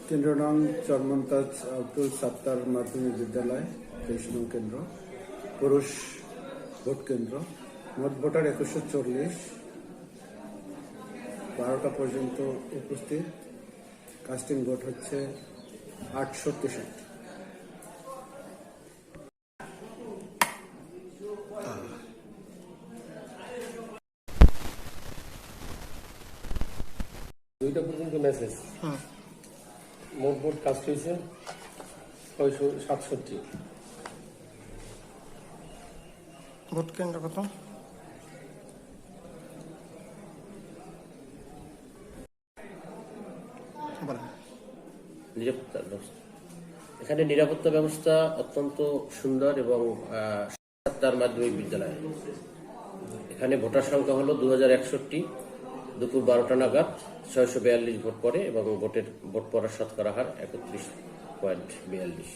কেন্দ্র নং চরমন্তাজ আব্দুল সাত্তার মাধ্যমিক বিদ্যালয় 23 নং কেন্দ্র, পুরুষ ভোট কেন্দ্র। মোট ভোটার 2140, 12টা পর্যন্ত উপস্থিত। কাস্টিং ভোট হচ্ছে 68। দুইটা পর্যন্ত মেসেজ। মোট ভোট কাস্ট হয়েছে 667। ভোট কেন্দ্র কত? নিরাপত্তা ব্যবস্থা, এখানে নিরাপত্তা ব্যবস্থা অত্যন্ত সুন্দর এবং সাত্তার মাধ্যমিক বিদ্যালয়। এখানে ভোটার সংখ্যা হলো 2061। দুপুর 12টা নাগাদ 642 ভোট পড়ে এবং ভোট পড়ার শতকরা হার 31.42।